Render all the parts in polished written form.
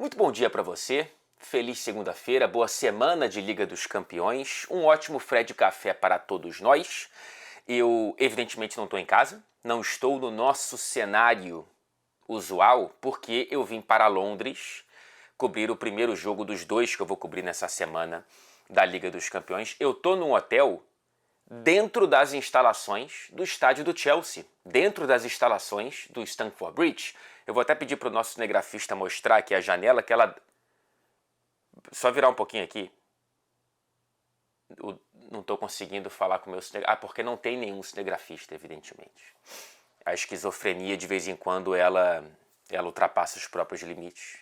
Muito bom dia para você, feliz segunda-feira, boa semana de Liga dos Campeões, um ótimo Fred Café para todos nós. Eu, evidentemente, não estou em casa, não estou no nosso cenário usual, porque eu vim para Londres cobrir o primeiro jogo dos dois que eu vou cobrir nessa semana da Liga dos Campeões. Eu estou num hotel dentro das instalações do estádio do Chelsea, dentro das instalações do Stamford Bridge. Eu vou até pedir para o nosso cinegrafista mostrar aqui a janela, que ela... Só virar um pouquinho aqui. Não estou conseguindo falar com o meu cinegrafista. Porque não tem nenhum cinegrafista, evidentemente. A esquizofrenia, de vez em quando, ela ultrapassa os próprios limites.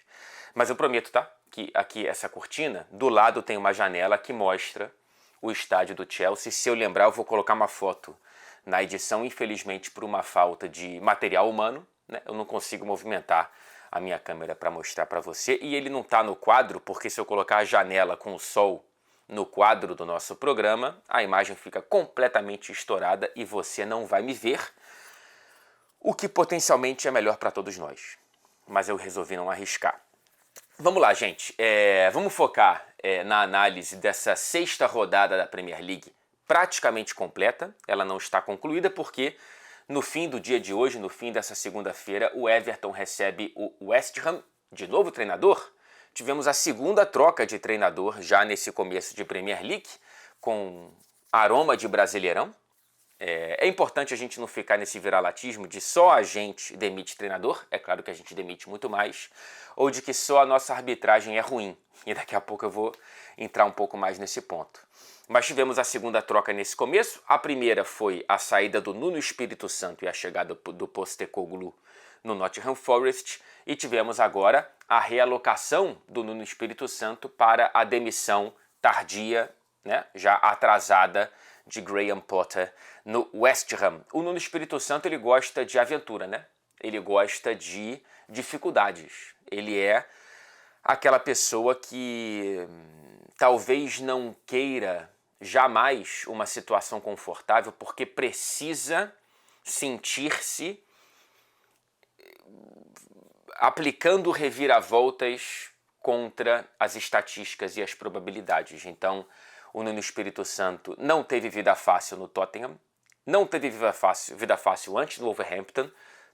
Mas eu prometo, tá? Que aqui, essa cortina, do lado tem uma janela que mostra o estádio do Chelsea. Se eu lembrar, eu vou colocar uma foto na edição, infelizmente, por uma falta de material humano, né? Eu não consigo movimentar a minha câmera para mostrar para você. E ele não está no quadro, porque se eu colocar a janela com o sol no quadro do nosso programa, a imagem fica completamente estourada e você não vai me ver, o que potencialmente é melhor para todos nós. Mas eu resolvi não arriscar. Vamos lá, gente. Vamos focar na análise dessa sexta rodada da Premier League, praticamente completa. Ela não está concluída porque no fim do dia de hoje, no fim dessa segunda-feira, o Everton recebe o West Ham, de novo treinador. Tivemos a segunda troca de treinador já nesse começo de Premier League, com aroma de Brasileirão. É importante a gente não ficar nesse viralatismo de só a gente demite treinador, é claro que a gente demite muito mais, ou de que só a nossa arbitragem é ruim, e daqui a pouco eu vou entrar um pouco mais nesse ponto. Mas tivemos a segunda troca nesse começo. A primeira foi a saída do Nuno Espírito Santo e a chegada do Postecoglou no Nottingham Forest, e tivemos agora a realocação do Nuno Espírito Santo para a demissão tardia, né, já atrasada, de Graham Potter no West Ham. O Nuno Espírito Santo, ele gosta de aventura, né? Ele gosta de dificuldades. Ele é aquela pessoa que talvez não queira jamais uma situação confortável porque precisa sentir-se aplicando reviravoltas contra as estatísticas e as probabilidades. Então, o Nuno Espírito Santo não teve vida fácil no Tottenham, não teve vida fácil antes do Wolverhampton,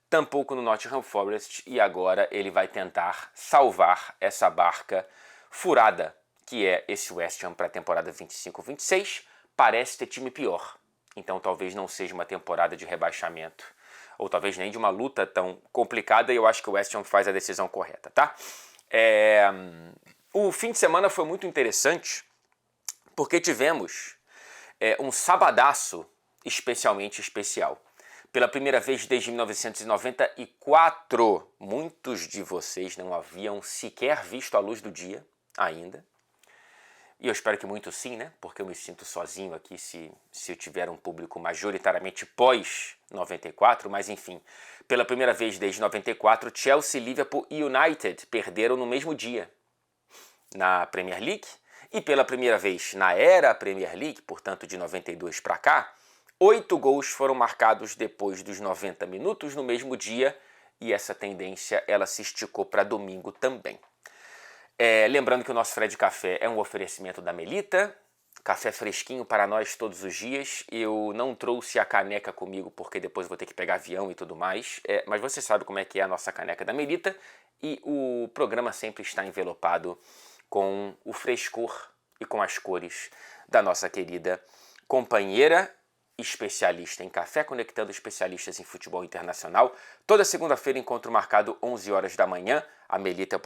tampouco no Nottingham Forest, e agora ele vai tentar salvar essa barca furada que é esse West Ham para a temporada 25-26. Parece ter time pior, então talvez não seja uma temporada de rebaixamento, ou talvez nem de uma luta tão complicada, e eu acho que o West Ham faz a decisão correta, tá? O fim de semana foi muito interessante, porque tivemos um sabadaço especialmente especial. Pela primeira vez desde 1994, muitos de vocês não haviam sequer visto a luz do dia ainda. E eu espero que muitos sim, né? Porque eu me sinto sozinho aqui se eu tiver um público majoritariamente pós-94, mas enfim. Pela primeira vez desde 94, Chelsea, Liverpool e United perderam no mesmo dia na Premier League. E pela primeira vez na era Premier League, portanto de 92 para cá, 8 gols foram marcados depois dos 90 minutos no mesmo dia, e essa tendência ela se esticou para domingo também. Lembrando que o nosso Fred Café é um oferecimento da Melita, café fresquinho para nós todos os dias. Eu não trouxe a caneca comigo porque depois vou ter que pegar avião e tudo mais, mas você sabe como é que é a nossa caneca da Melita, e o programa sempre está envelopado com o frescor e com as cores da nossa querida companheira especialista em café, conectando especialistas em futebol internacional. Toda segunda-feira, encontro marcado 11 horas da manhã. A Melita é o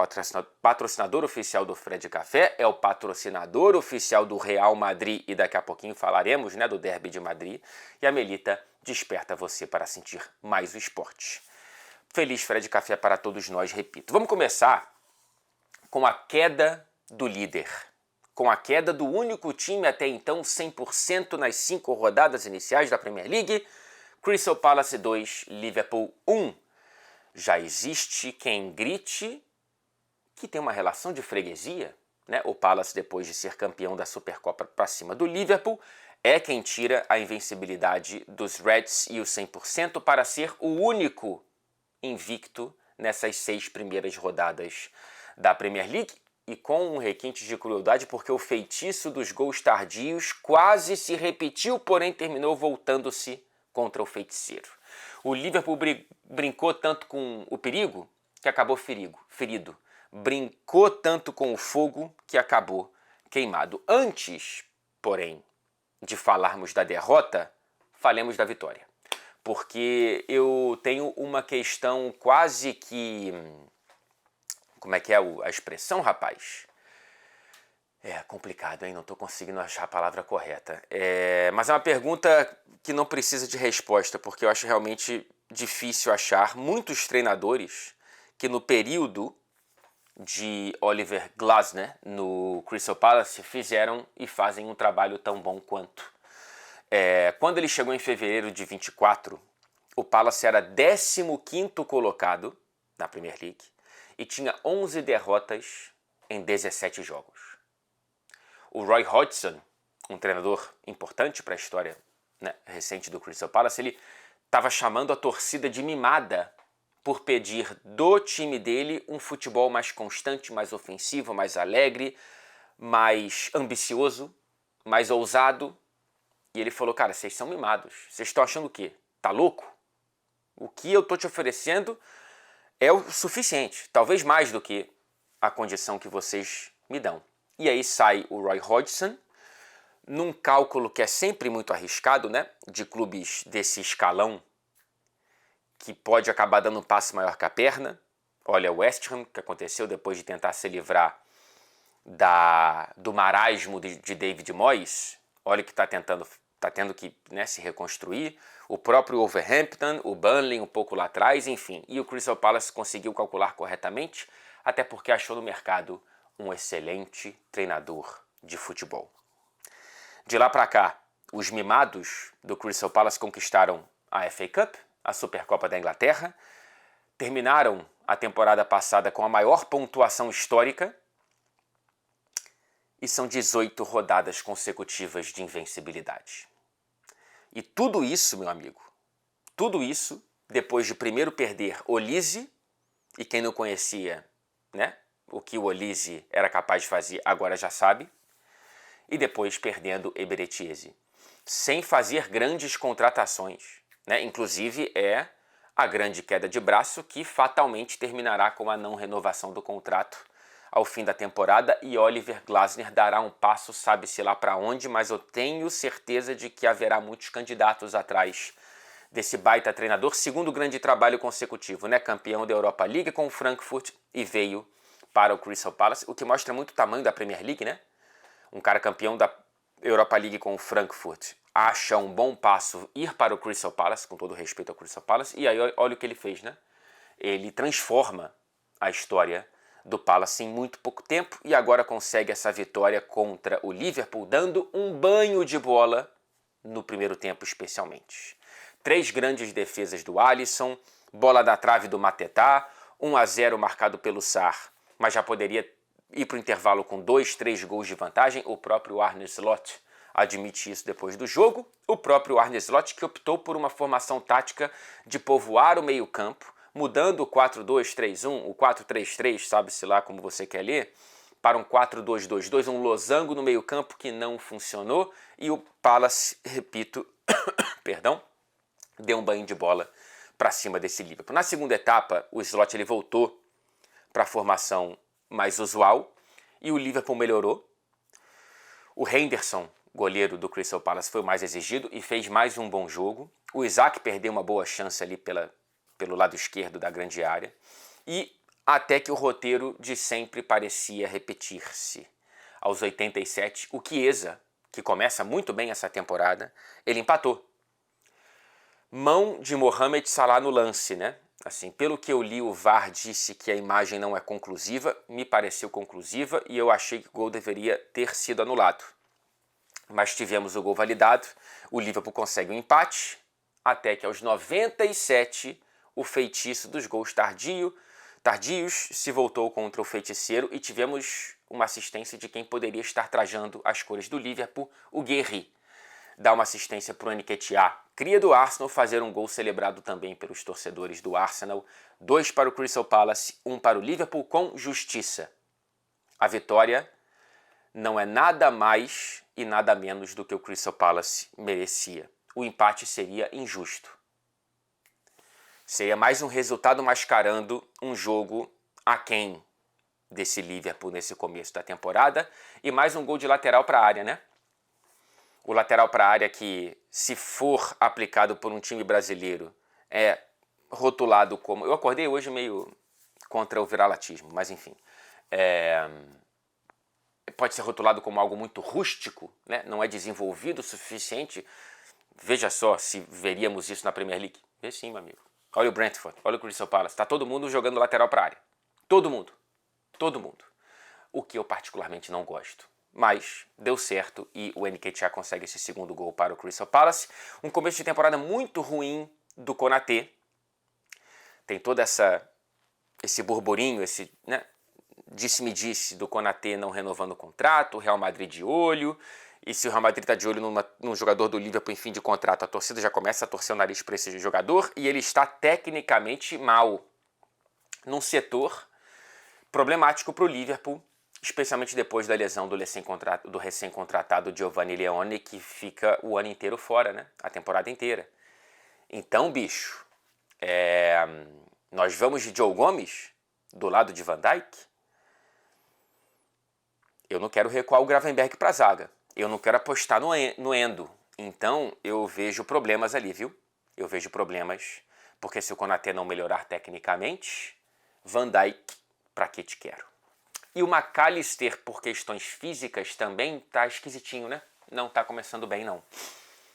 patrocinador oficial do Fred Café, é o patrocinador oficial do Real Madrid, e daqui a pouquinho falaremos, né, do Derby de Madrid. E a Melita desperta você para sentir mais o esporte. Feliz Fred Café para todos nós, repito. Vamos começar com a queda do líder, com a queda do único time até então 100% nas 5 rodadas iniciais da Premier League. Crystal Palace 2, Liverpool 1. Já existe quem grite que tem uma relação de freguesia, né? O Palace, depois de ser campeão da Supercopa para cima do Liverpool, é quem tira a invencibilidade dos Reds e o 100% para ser o único invicto nessas 6 primeiras rodadas da Premier League e com um requinte de crueldade porque o feitiço dos gols tardios quase se repetiu, porém terminou voltando-se contra o feiticeiro. O Liverpool brincou tanto com o perigo que acabou ferido. Brincou tanto com o fogo que acabou queimado. Antes, porém, de falarmos da derrota, falemos da vitória. Porque eu tenho uma questão quase que... Como é que é a expressão, rapaz? É complicado, hein? Não estou conseguindo achar a palavra correta. Mas é uma pergunta que não precisa de resposta, porque eu acho realmente difícil achar muitos treinadores que no período de Oliver Glasner no Crystal Palace fizeram e fazem um trabalho tão bom quanto. Quando ele chegou em fevereiro de 24, o Palace era 15º colocado na Premier League e tinha 11 derrotas em 17 jogos. O Roy Hodgson, um treinador importante para a história, né, recente do Crystal Palace, ele estava chamando a torcida de mimada por pedir do time dele um futebol mais constante, mais ofensivo, mais alegre, mais ambicioso, mais ousado. E ele falou, cara, vocês são mimados. Vocês estão achando o quê? Tá louco? O que eu tô te oferecendo é o suficiente. Talvez mais do que a condição que vocês me dão. E aí sai o Roy Hodgson, num cálculo que é sempre muito arriscado, né? De clubes desse escalão, que pode acabar dando um passo maior que a perna. Olha o West Ham, que aconteceu depois de tentar se livrar do marasmo de David Moyes. Olha que está tendo que, né, se reconstruir. O próprio Wolverhampton, o Burnley um pouco lá atrás, enfim. E o Crystal Palace conseguiu calcular corretamente, até porque achou no mercado um excelente treinador de futebol. De lá para cá, os mimados do Crystal Palace conquistaram a FA Cup, a Supercopa da Inglaterra, terminaram a temporada passada com a maior pontuação histórica e são 18 rodadas consecutivas de invencibilidade. E tudo isso, meu amigo, tudo isso depois de primeiro perder Olise, e quem não conhecia, né, o que o Olise era capaz de fazer, agora já sabe, e depois perdendo Eberechi Eze, sem fazer grandes contratações, né? Inclusive é a grande queda de braço que fatalmente terminará com a não renovação do contrato ao fim da temporada e Oliver Glasner dará um passo, sabe-se lá para onde, mas eu tenho certeza de que haverá muitos candidatos atrás desse baita treinador, segundo grande trabalho consecutivo, né? Campeão da Europa League com o Frankfurt e veio para o Crystal Palace, o que mostra muito o tamanho da Premier League, né? Um cara campeão da Europa League com o Frankfurt acha um bom passo ir para o Crystal Palace, com todo respeito ao Crystal Palace, e aí olha o que ele fez, né? Ele transforma a história do Palace em muito pouco tempo e agora consegue essa vitória contra o Liverpool, dando um banho de bola no primeiro tempo especialmente. 3 grandes defesas do Alisson, bola da trave do Mateta, 1-0 marcado pelo Sarr, mas já poderia ir para o intervalo com 2, 3 gols de vantagem. O próprio Arne Slot admite isso depois do jogo. O próprio Arne Slot que optou por uma formação tática de povoar o meio-campo, mudando o 4-2-3-1, o 4-3-3, sabe-se lá como você quer ler, para um 4-2-2-2, um losango no meio-campo que não funcionou. E o Palace, repito, perdão, deu um banho de bola para cima desse Liverpool. Na segunda etapa, o Slot ele voltou para a formação mais usual e o Liverpool melhorou. O Henderson, goleiro do Crystal Palace, foi o mais exigido e fez mais um bom jogo. O Isaac perdeu uma boa chance ali pelo lado esquerdo da grande área e até que o roteiro de sempre parecia repetir-se. Aos 87, o Chiesa, que começa muito bem essa temporada, ele empatou. Mão de Mohamed Salah no lance, né? Assim, pelo que eu li, o VAR disse que a imagem não é conclusiva, me pareceu conclusiva e eu achei que o gol deveria ter sido anulado. Mas tivemos o gol validado, o Liverpool consegue um empate, até que aos 97 o feitiço dos gols tardios se voltou contra o feiticeiro e tivemos uma assistência de quem poderia estar trajando as cores do Liverpool, o Guerri. Dá uma assistência para o Nketiah, cria do Arsenal, fazer um gol celebrado também pelos torcedores do Arsenal. 2 para o Crystal Palace, 1 para o Liverpool com justiça. A vitória não é nada mais e nada menos do que o Crystal Palace merecia. O empate seria injusto. Seria mais um resultado mascarando um jogo aquém desse Liverpool nesse começo da temporada e mais um gol de lateral para a área, né? O lateral para a área que, se for aplicado por um time brasileiro, é rotulado como... Eu acordei hoje meio contra o viralatismo, mas enfim. Pode ser rotulado como algo muito rústico, né? Não é desenvolvido o suficiente. Veja só se veríamos isso na Premier League. Vê sim, meu amigo. Olha o Brentford, olha o Crystal Palace. Está todo mundo jogando lateral para a área. Todo mundo. Todo mundo. O que eu particularmente não gosto. Mas deu certo e o Nketiah consegue esse segundo gol para o Crystal Palace. Um começo de temporada muito ruim do Konaté. Tem todo esse burburinho, esse, né, disse-me-disse do Konaté não renovando o contrato, o Real Madrid de olho. E se o Real Madrid está de olho num jogador do Liverpool em fim de contrato, a torcida já começa a torcer o nariz para esse jogador. E ele está tecnicamente mal num setor problemático para o Liverpool, especialmente depois da lesão do recém-contratado Giovanni Leone, que fica o ano inteiro fora, né? A temporada inteira. Então, bicho, nós vamos de Joe Gomes do lado de Van Dijk. Eu não quero recuar o Gravenberch para a zaga. Eu não quero apostar no Endo. Então, eu vejo problemas ali, viu? Eu vejo problemas, porque se o Konaté não melhorar tecnicamente, Van Dijk, pra que te quero? E o McAllister, por questões físicas, também tá esquisitinho, né? Não tá começando bem, não.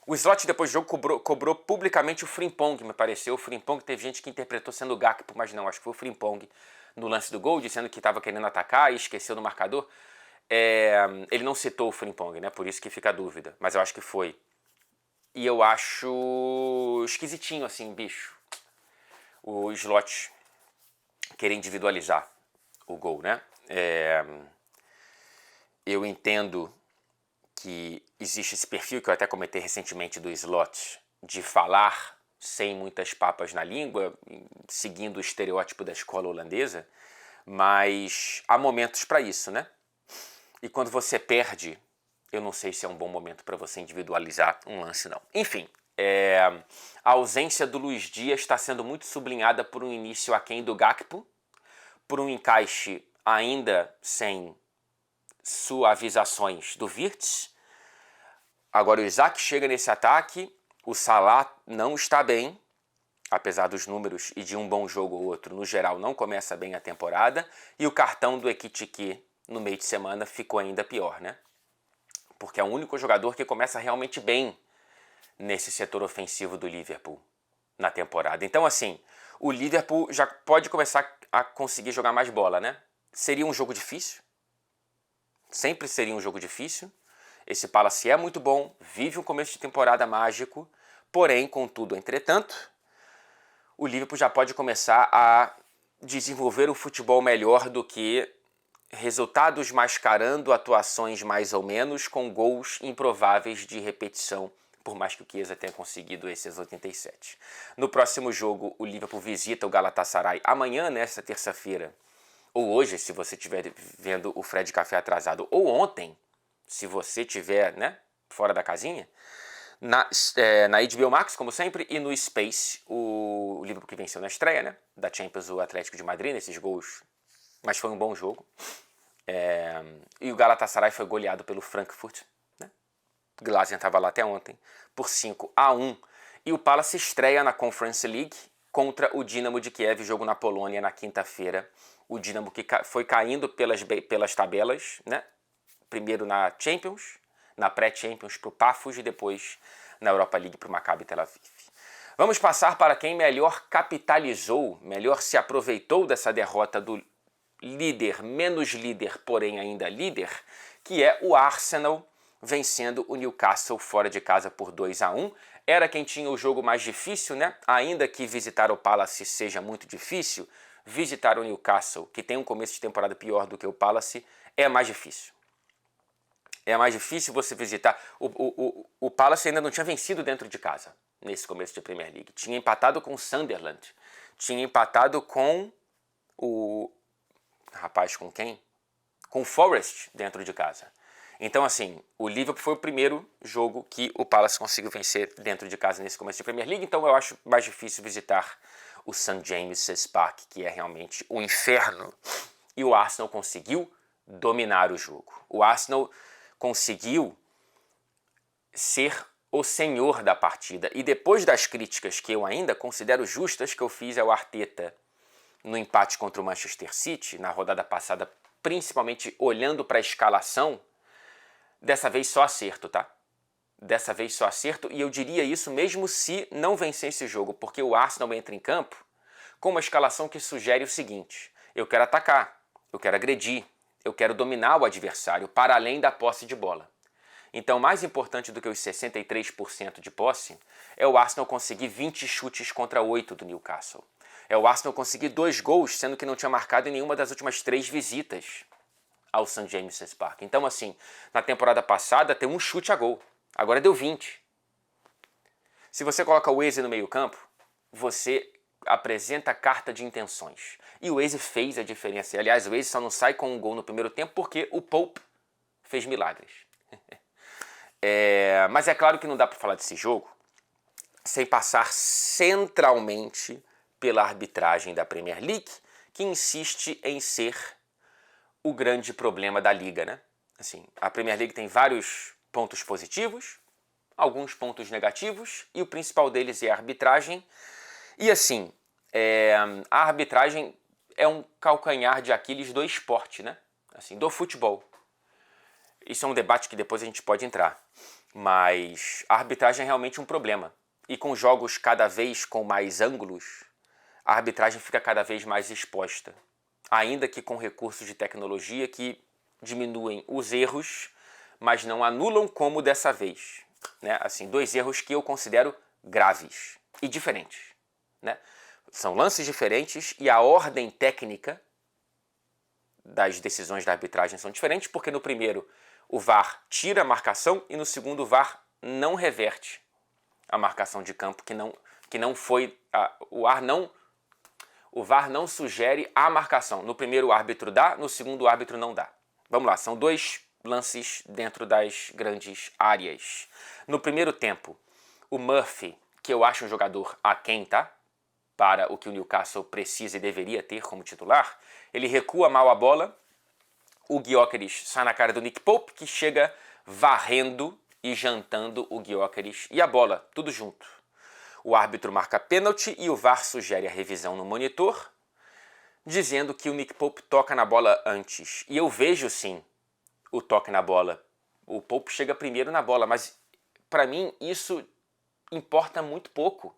O Slot, depois do jogo, cobrou publicamente o Frimpong, me pareceu. O Frimpong teve gente que interpretou sendo o Gakpo, mas não, acho que foi o Frimpong no lance do gol, dizendo que estava querendo atacar e esqueceu do marcador. Ele não citou o Frimpong, né? Por isso que fica a dúvida, mas eu acho que foi. E eu acho esquisitinho, assim, bicho, o Slot querer individualizar o gol, né? Eu entendo que existe esse perfil que eu até comentei recentemente do Slot, de falar sem muitas papas na língua, seguindo o estereótipo da escola holandesa, mas há momentos para isso, né? E quando você perde, eu não sei se é um bom momento para você individualizar um lance, não. Enfim, a ausência do Luiz Dias está sendo muito sublinhada por um início aquém do Gakpo, por um encaixe ainda sem suavizações do Wirtz. Agora o Isaac chega nesse ataque, o Salah não está bem, apesar dos números e de um bom jogo ou outro, no geral não começa bem a temporada, e o cartão do Ekitike no meio de semana ficou ainda pior, né? Porque é o único jogador que começa realmente bem nesse setor ofensivo do Liverpool na temporada. Então, assim, o Liverpool já pode começar a conseguir jogar mais bola, né? Seria um jogo difícil. Sempre seria um jogo difícil. Esse Palace é muito bom, vive um começo de temporada mágico, porém, contudo, entretanto, o Liverpool já pode começar a desenvolver um futebol melhor do que resultados mascarando atuações mais ou menos com gols improváveis de repetição, por mais que o Chiesa tenha conseguido esses 87. No próximo jogo, o Liverpool visita o Galatasaray amanhã, nesta terça-feira, ou hoje, se você estiver vendo o Fred Café atrasado, ou ontem, se você estiver, né, fora da casinha, na HBO Max, como sempre, e no Space, o Liverpool que venceu na estreia, né, da Champions, o Atlético de Madrid, nesses gols, mas foi um bom jogo. E o Galatasaray foi goleado pelo Frankfurt, né? Glasen estava lá até ontem, por 5-1. E o Palace estreia na Conference League contra o Dinamo de Kiev, jogo na Polônia, na quinta-feira. O Dinamo que foi caindo pelas tabelas, né? Primeiro na Champions, na pré-Champions para o Pafos e depois na Europa League para o Maccabi Tel Aviv. Vamos passar para quem melhor capitalizou, melhor se aproveitou dessa derrota do líder, menos líder, porém ainda líder, que é o Arsenal vencendo o Newcastle fora de casa por 2-1. Era quem tinha o jogo mais difícil, né? Ainda que visitar o Palace seja muito difícil, visitar o Newcastle, que tem um começo de temporada pior do que o Palace, é mais difícil. É mais difícil você visitar. O Palace ainda não tinha vencido dentro de casa nesse começo de Premier League. Tinha empatado com o Sunderland. Tinha empatado com o... Rapaz, com quem? com o Forest dentro de casa. Então, assim, o Liverpool foi o primeiro jogo que o Palace conseguiu vencer dentro de casa nesse começo de Premier League, então eu acho mais difícil visitar o St. James's Park, que é realmente o inferno. E o Arsenal conseguiu dominar o jogo. O Arsenal conseguiu ser o senhor da partida. E depois das críticas que eu ainda considero justas que eu fiz ao Arteta no empate contra o Manchester City, na rodada passada, principalmente olhando para a escalação, dessa vez só acerto, tá? Dessa vez só acerto, e eu diria isso mesmo se não vencesse o jogo, porque o Arsenal entra em campo com uma escalação que sugere o seguinte: eu quero atacar, eu quero agredir, eu quero dominar o adversário para além da posse de bola. Então, mais importante do que os 63% de posse é o Arsenal conseguir 20 chutes contra 8 do Newcastle. É o Arsenal conseguir 2 gols, sendo que não tinha marcado em nenhuma das últimas 3 visitas ao St. James's Park. Então, assim, na temporada passada tem um chute a gol. Agora deu 20. Se você coloca o Eze no meio-campo, você apresenta a carta de intenções. E o Eze fez a diferença. Aliás, o Eze só não sai com um gol no primeiro tempo porque o Pope fez milagres. Mas é claro que não dá para falar desse jogo sem passar centralmente pela arbitragem da Premier League, que insiste em ser o grande problema da liga, né? Assim, a Premier League tem vários pontos positivos, alguns pontos negativos, e o principal deles é a arbitragem. E assim, a arbitragem é um calcanhar de Aquiles do esporte, né? Assim, do futebol. Isso é um debate que depois a gente pode entrar. Mas a arbitragem é realmente um problema. E com jogos cada vez com mais ângulos, a arbitragem fica cada vez mais exposta. Ainda que com recursos de tecnologia que diminuem os erros, mas não anulam como dessa vez. Né? Assim, 2 erros que eu considero graves e diferentes. Né? São lances diferentes e a ordem técnica das decisões da arbitragem são diferentes, porque no primeiro o VAR tira a marcação e no segundo o VAR não reverte a marcação de campo, que não foi... O VAR não sugere a marcação. No primeiro o árbitro dá, no segundo o árbitro não dá. Vamos lá, são 2 lances dentro das grandes áreas. No primeiro tempo, o Murphy, que eu acho um jogador aquém, tá? Para o que o Newcastle precisa e deveria ter como titular, ele recua mal a bola, o Gyökeres sai na cara do Nick Pope, que chega varrendo e jantando o Gyökeres e a bola, tudo junto. O árbitro marca pênalti e o VAR sugere a revisão no monitor, dizendo que o Nick Pope toca na bola antes. E eu vejo sim o toque na bola. O Pope chega primeiro na bola, mas para mim isso importa muito pouco.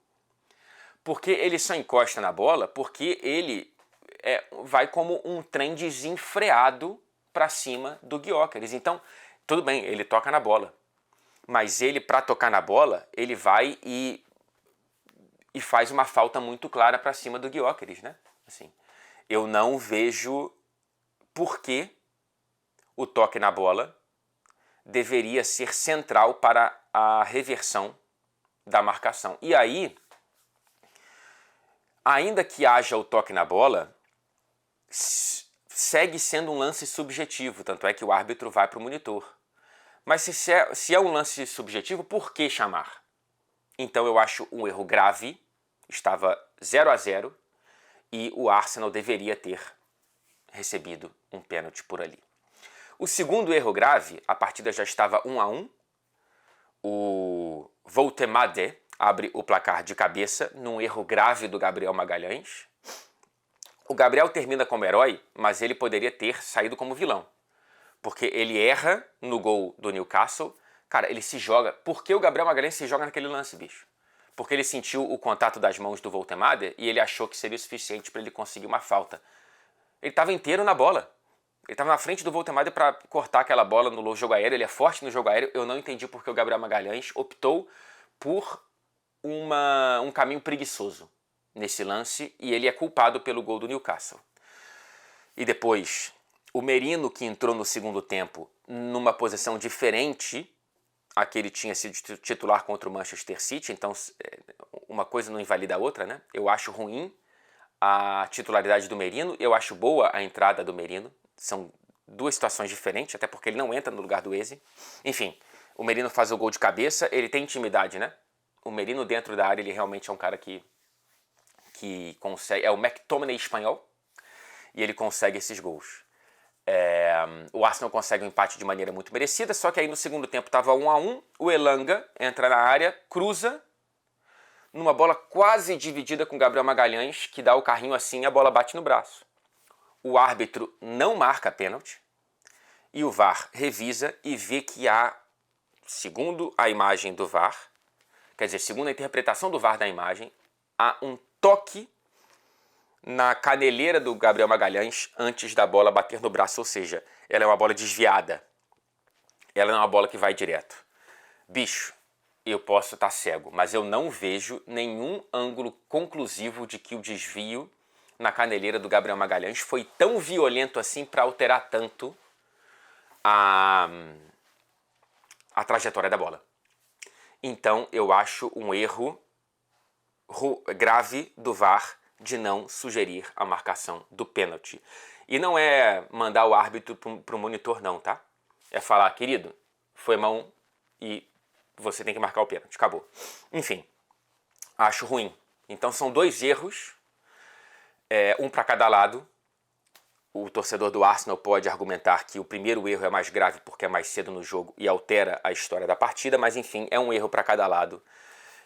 Porque ele só encosta na bola porque ele vai como um trem desenfreado para cima do Gyökeres. Então, tudo bem, ele toca na bola. Mas ele, para tocar na bola, ele vai e faz uma falta muito clara para cima do Gyökeres, né? Assim, eu não vejo por que o toque na bola deveria ser central para a reversão da marcação. E aí, ainda que haja o toque na bola, segue sendo um lance subjetivo, tanto é que o árbitro vai para o monitor. Mas se é um lance subjetivo, por que chamar? Então eu acho um erro grave, estava 0-0 e o Arsenal deveria ter recebido um pênalti por ali. O segundo erro grave, a partida já estava 1-1, o Voltemade abre o placar de cabeça num erro grave do Gabriel Magalhães. O Gabriel termina como herói, mas ele poderia ter saído como vilão. Porque ele erra no gol do Newcastle. Cara, ele se joga. Por que o Gabriel Magalhães se joga naquele lance, bicho? Porque ele sentiu o contato das mãos do Voltemade e ele achou que seria o suficiente para ele conseguir uma falta. Ele estava inteiro na bola. Ele estava na frente do Voltemade para cortar aquela bola no jogo aéreo. Ele é forte no jogo aéreo. Eu não entendi porque o Gabriel Magalhães optou por um caminho preguiçoso nesse lance e ele é culpado pelo gol do Newcastle. E depois, o Merino, que entrou no segundo tempo numa posição diferente a que ele tinha sido titular contra o Manchester City, então uma coisa não invalida a outra, né? Eu acho ruim a titularidade do Merino, eu acho boa a entrada do Merino, são duas situações diferentes, até porque ele não entra no lugar do Eze. Enfim, o Merino faz o gol de cabeça, ele tem intimidade, né? O Merino dentro da área, ele realmente é um cara que consegue, é o McTominay espanhol, e ele consegue esses gols. O Arsenal consegue um empate de maneira muito merecida, só que aí no segundo tempo estava 1-1, o Elanga entra na área, cruza, numa bola quase dividida com o Gabriel Magalhães, que dá o carrinho assim e a bola bate no braço. O árbitro não marca pênalti, e o VAR revisa e vê que há, segundo a imagem do VAR, quer dizer, segundo a interpretação do VAR da imagem, há um toque na caneleira do Gabriel Magalhães antes da bola bater no braço, ou seja, ela é uma bola desviada. Ela não é uma bola que vai direto. Bicho, eu posso estar cego, mas eu não vejo nenhum ângulo conclusivo de que o desvio na caneleira do Gabriel Magalhães foi tão violento assim para alterar tanto a trajetória da bola. Então eu acho um erro grave do VAR de não sugerir a marcação do pênalti. E não é mandar o árbitro para o monitor não, tá? É falar, querido, foi mão e você tem que marcar o pênalti, acabou. Enfim, acho ruim. Então são dois erros, um para cada lado. O torcedor do Arsenal pode argumentar que o primeiro erro é mais grave porque é mais cedo no jogo e altera a história da partida, mas enfim, é um erro para cada lado.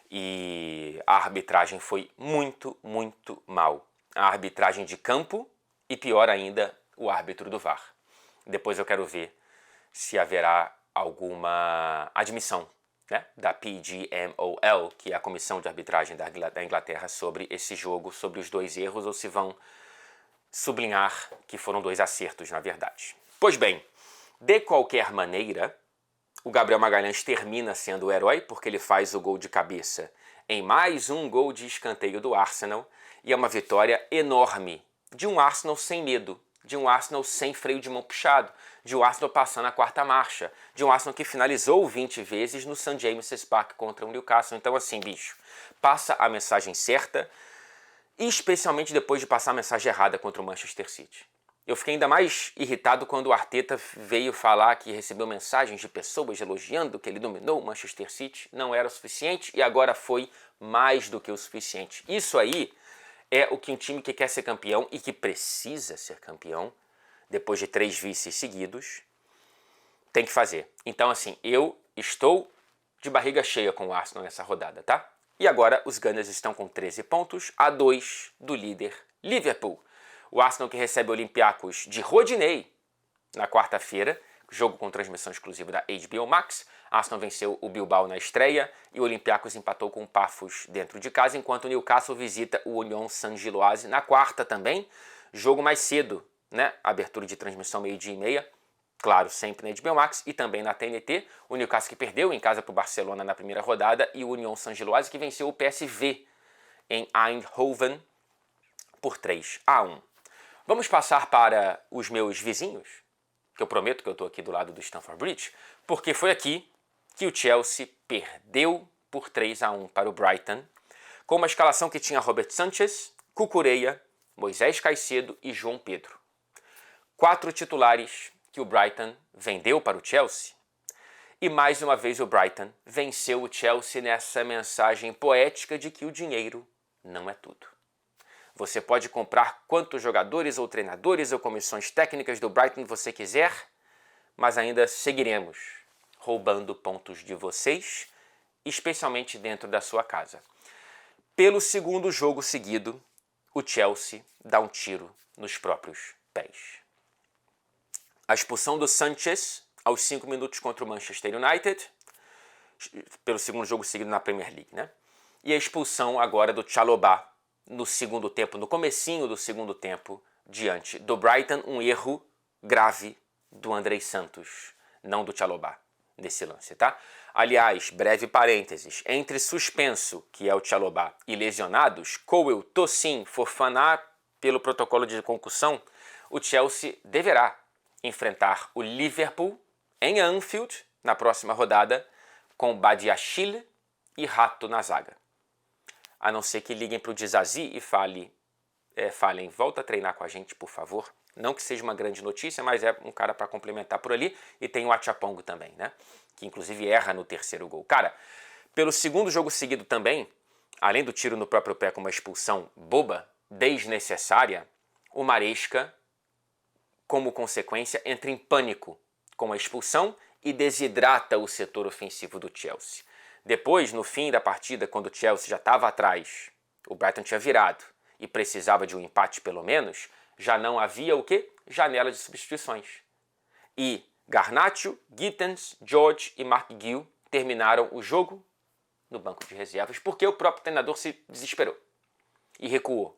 E a arbitragem foi muito, muito mal. A arbitragem de campo e, pior ainda, o árbitro do VAR. Depois eu quero ver se haverá alguma admissão, né, da PGMOL, que é a Comissão de Arbitragem da Inglaterra, sobre esse jogo, sobre os dois erros, ou se vão sublinhar que foram dois acertos, na verdade. Pois bem, de qualquer maneira, o Gabriel Magalhães termina sendo o herói porque ele faz o gol de cabeça em mais um gol de escanteio do Arsenal e é uma vitória enorme de um Arsenal sem medo, de um Arsenal sem freio de mão puxado, de um Arsenal passando a quarta marcha, de um Arsenal que finalizou 20 vezes no St. James's Park contra o Newcastle. Então assim, bicho, passa a mensagem certa, especialmente depois de passar a mensagem errada contra o Manchester City. Eu fiquei ainda mais irritado quando o Arteta veio falar que recebeu mensagens de pessoas elogiando que ele dominou o Manchester City. Não era o suficiente e agora foi mais do que o suficiente. Isso aí é o que um time que quer ser campeão e que precisa ser campeão, depois de 3 vices seguidos, tem que fazer. Então, assim, eu estou de barriga cheia com o Arsenal nessa rodada, tá? E agora os Gunners estão com 13 pontos, a 2 do líder Liverpool. O Arsenal que recebe o Olympiacos de Rodinei na quarta-feira, jogo com transmissão exclusiva da HBO Max. Arsenal venceu o Bilbao na estreia e o Olympiacos empatou com o Pafos dentro de casa, enquanto o Newcastle visita o Union Saint-Gilloise na quarta também. Jogo mais cedo, né? Abertura de transmissão 12h30. Claro, sempre na HBO Max e também na TNT. O Newcastle que perdeu em casa para o Barcelona na primeira rodada e o Union Saint-Gilloise que venceu o PSV em Eindhoven por 3-1. Vamos passar para os meus vizinhos, que eu prometo que eu estou aqui do lado do Stamford Bridge, porque foi aqui que o Chelsea perdeu por 3-1 para o Brighton, com uma escalação que tinha Robert Sanchez, Cucurella, Moisés Caicedo e João Pedro. 4 titulares que o Brighton vendeu para o Chelsea. E mais uma vez o Brighton venceu o Chelsea nessa mensagem poética de que o dinheiro não é tudo. Você pode comprar quantos jogadores ou treinadores ou comissões técnicas do Brighton você quiser, mas ainda seguiremos roubando pontos de vocês, especialmente dentro da sua casa. Pelo segundo jogo seguido, o Chelsea dá um tiro nos próprios pés. A expulsão do Sanchez aos 5 minutos contra o Manchester United, pelo segundo jogo seguido na Premier League, né? E a expulsão agora do Chalobah no segundo tempo, no comecinho do segundo tempo, diante do Brighton, um erro grave do Andrei Santos, não do Chalobah, nesse lance, tá? Aliás, breve parênteses, entre suspenso, que é o Chalobah, e lesionados, Cowell, Tosin, Fofana, pelo protocolo de concussão, o Chelsea deverá enfrentar o Liverpool em Anfield, na próxima rodada, com Badiashile e Rato na zaga. A não ser que liguem para o Dizazi e fale, falem, volta a treinar com a gente, por favor. Não que seja uma grande notícia, mas é um cara para complementar por ali. E tem o Achapongo também, né? Que inclusive erra no terceiro gol. Cara, pelo segundo jogo seguido também, além do tiro no próprio pé com uma expulsão boba, desnecessária, o Maresca, como consequência, entra em pânico com a expulsão e desidrata o setor ofensivo do Chelsea. Depois, no fim da partida, quando o Chelsea já estava atrás, o Brighton tinha virado e precisava de um empate pelo menos, já não havia o quê? Janela de substituições. E Garnacho, Gittens, George e Mark Gill terminaram o jogo no banco de reservas porque o próprio treinador se desesperou e recuou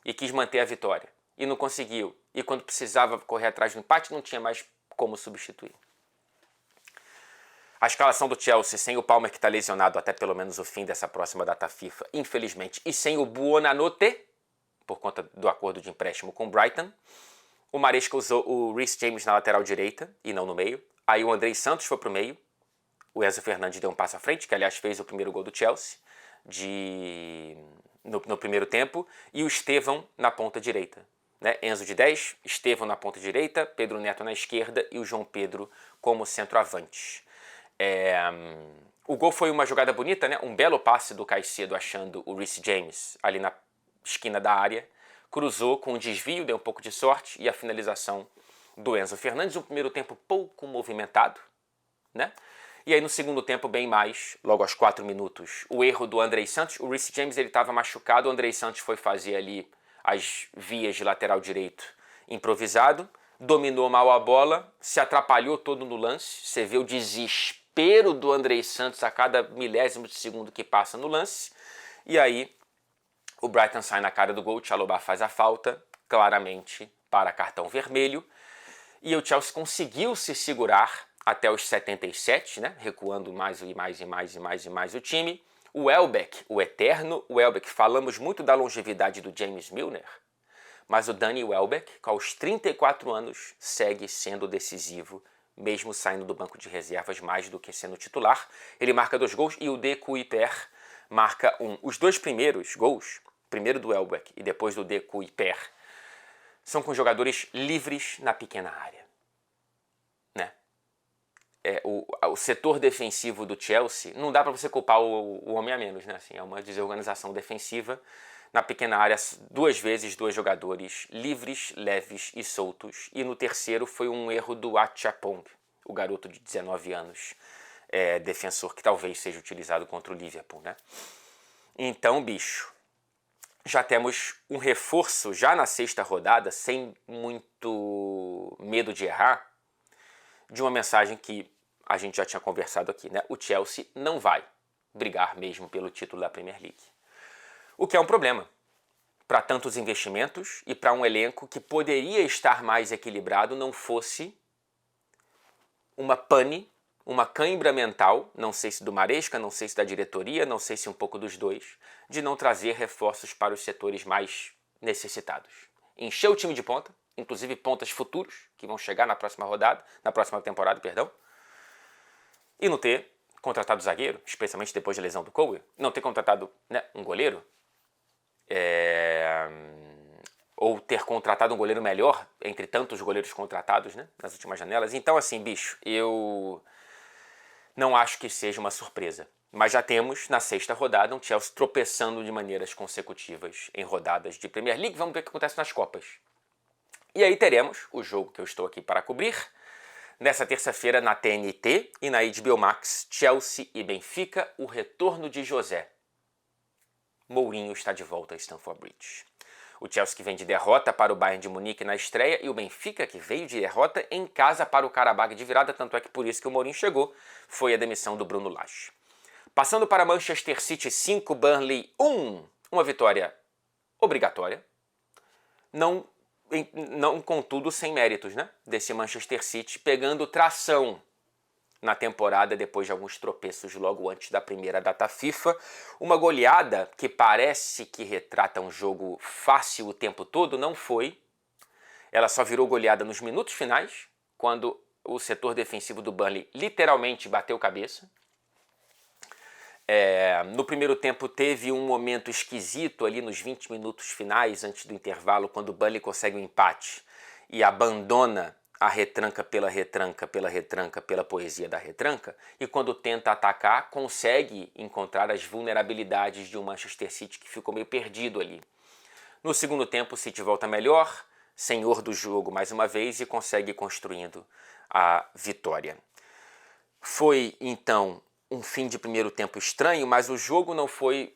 e quis manter a vitória e não conseguiu. E quando precisava correr atrás do empate, não tinha mais como substituir. A escalação do Chelsea sem o Palmer, que está lesionado até pelo menos o fim dessa próxima data FIFA, infelizmente, e sem o Buonanotte, por conta do acordo de empréstimo com o Brighton. O Maresca usou o Reece James na lateral direita e não no meio. Aí o Andrei Santos foi para o meio. O Enzo Fernandes deu um passo à frente, que aliás fez o primeiro gol do Chelsea no primeiro tempo. E o Estevão na ponta direita. Né? Enzo de 10, Estevão na ponta direita, Pedro Neto na esquerda e o João Pedro como centroavante. O gol foi uma jogada bonita, né? Um belo passe do Caicedo achando o Reece James ali na esquina da área, cruzou com um desvio, deu um pouco de sorte e a finalização do Enzo Fernandes. Um primeiro tempo pouco movimentado, né? E aí no segundo tempo bem mais, logo aos 4 minutos, o erro do Andrei Santos. O Reece James estava machucado, o Andrei Santos foi fazer ali as vias de lateral direito improvisado, dominou mal a bola, se atrapalhou todo no lance, você vê o desespero do Andrei Santos a cada milésimo de segundo que passa no lance, e aí o Brighton sai na cara do gol, o Chalobah faz a falta, claramente para cartão vermelho, e o Chelsea conseguiu se segurar até os 77, né? Recuando mais e mais o time. O Welbeck, o eterno Welbeck, falamos muito da longevidade do James Milner, mas o Danny Welbeck, aos 34 anos, segue sendo decisivo, mesmo saindo do banco de reservas mais do que sendo titular. Ele marca 2 gols e o De Cuyper marca 1. Os 2 primeiros gols, primeiro do Welbeck e depois do De Cuyper, são com jogadores livres na pequena área. Né? O setor defensivo do Chelsea, não dá para você culpar o homem a menos, né? Assim, é uma desorganização defensiva. Na pequena área, 2 vezes, 2 jogadores livres, leves e soltos. E no terceiro foi um erro do Achapongo, o garoto de 19 anos, defensor que talvez seja utilizado contra o Liverpool, né? Então, bicho, já temos um reforço já na 6ª rodada, sem muito medo de errar, de uma mensagem que a gente já tinha conversado aqui, né? O Chelsea não vai brigar mesmo pelo título da Premier League. O que é um problema para tantos investimentos e para um elenco que poderia estar mais equilibrado não fosse uma pane, uma cãibra mental, não sei se do Maresca, não sei se da diretoria, não sei se um pouco dos dois, de não trazer reforços para os setores mais necessitados. Encher o time de ponta, inclusive pontas futuros, que vão chegar na próxima temporada, e não ter contratado zagueiro, especialmente depois da lesão do Cole, não ter contratado, né, um goleiro, ou ter contratado um goleiro melhor entre tantos goleiros contratados, né, nas últimas janelas. Então, assim, bicho, eu não acho que seja uma surpresa. Mas já temos, na 6ª rodada, um Chelsea tropeçando de maneiras consecutivas em rodadas de Premier League. Vamos ver o que acontece nas Copas. E aí teremos o jogo que eu estou aqui para cobrir, nessa terça-feira na TNT e na HBO Max, Chelsea e Benfica, o retorno de José. Mourinho está de volta a Stamford Bridge. O Chelsea que vem de derrota para o Bayern de Munique na estreia e o Benfica que veio de derrota em casa para o Karabag de virada, tanto é que por isso que o Mourinho chegou, foi a demissão do Bruno Lage. Passando para Manchester City 5, Burnley 1, uma vitória obrigatória, não contudo sem méritos, né? Desse Manchester City pegando tração na temporada depois de alguns tropeços logo antes da primeira data FIFA. Uma goleada que parece que retrata um jogo fácil o tempo todo, não foi. Ela só virou goleada nos minutos finais, quando o setor defensivo do Burnley literalmente bateu cabeça. No primeiro tempo teve um momento esquisito ali nos 20 minutos finais, antes do intervalo, quando o Burnley consegue um empate e abandona a retranca, pela poesia da retranca, e quando tenta atacar, consegue encontrar as vulnerabilidades de um Manchester City que ficou meio perdido ali. No segundo tempo, o City volta melhor, senhor do jogo mais uma vez, e consegue ir construindo a vitória. Foi, então, um fim de primeiro tempo estranho, mas o jogo não foi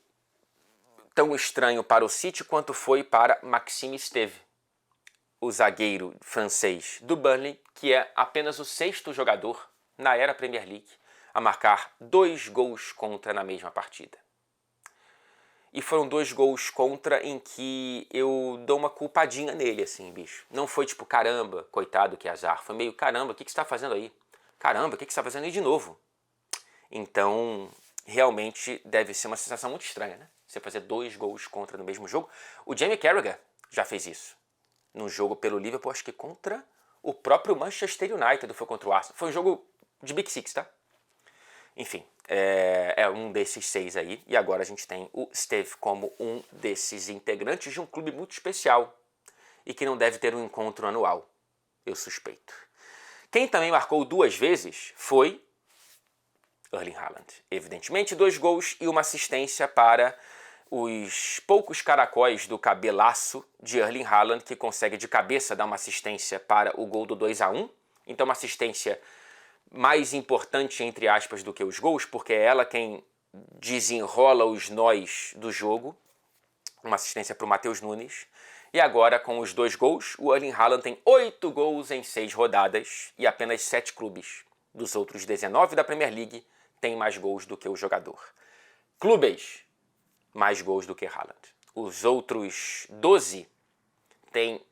tão estranho para o City quanto foi para Maxime Esteve, o zagueiro francês do Burnley, que é apenas o 6º jogador na era Premier League a marcar 2 gols contra na mesma partida. E foram 2 gols contra em que eu dou uma culpadinha nele, assim, bicho. Não foi tipo, caramba, coitado, que azar. Foi meio, caramba, o que você está fazendo aí? Caramba, o que você está fazendo aí de novo? Então, realmente deve ser uma sensação muito estranha, né? Você fazer 2 gols contra no mesmo jogo. O Jamie Carragher já fez isso. Num jogo pelo Liverpool, acho que contra o próprio Manchester United, foi contra o Arsenal. Foi um jogo de Big Six, tá? Enfim, é um desses 6 aí. E agora a gente tem o Steve como um desses integrantes de um clube muito especial e que não deve ter um encontro anual, eu suspeito. Quem também marcou 2 vezes foi Erling Haaland. Evidentemente, 2 gols e uma assistência para os poucos caracóis do cabelaço de Erling Haaland, que consegue de cabeça dar uma assistência para o gol do 2-1. Então, uma assistência mais importante, entre aspas, do que os gols, porque é ela quem desenrola os nós do jogo. Uma assistência para o Matheus Nunes. E agora, com os 2 gols, o Erling Haaland tem 8 gols em 6 rodadas e apenas 7 clubes dos outros 19 da Premier League têm mais gols do que o jogador. Clubes, mais gols do que Haaland. Os outros 12 têm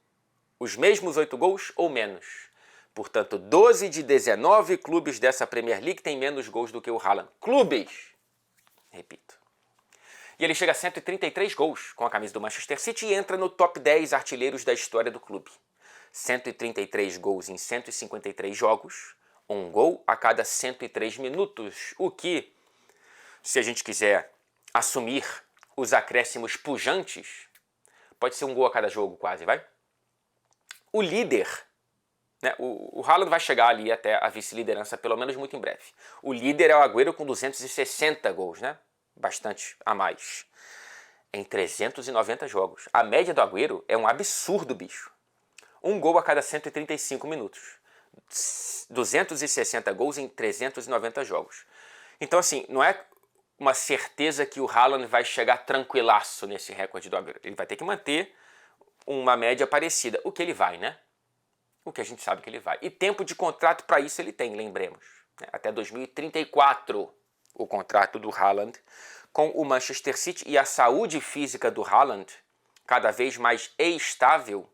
os mesmos 8 gols ou menos. Portanto, 12 de 19 clubes dessa Premier League têm menos gols do que o Haaland. Clubes! Repito. E ele chega a 133 gols com a camisa do Manchester City e entra no top 10 artilheiros da história do clube. 133 gols em 153 jogos, 1 gol a cada 103 minutos. O que, se a gente quiser assumir os acréscimos pujantes, pode ser 1 gol a cada jogo quase, vai? O líder, né, o Haaland vai chegar ali até a vice-liderança, pelo menos muito em breve. O líder é o Agüero com 260 gols, né? Bastante a mais, em 390 jogos. A média do Agüero é um absurdo, bicho. 1 gol a cada 135 minutos. 260 gols em 390 jogos. Então, assim, não é uma certeza que o Haaland vai chegar tranquilaço nesse recorde do Agüero. Ele vai ter que manter uma média parecida. O que ele vai, né? O que a gente sabe que ele vai. E tempo de contrato para isso ele tem, lembremos. Até 2034 o contrato do Haaland com o Manchester City, e a saúde física do Haaland, cada vez mais estável,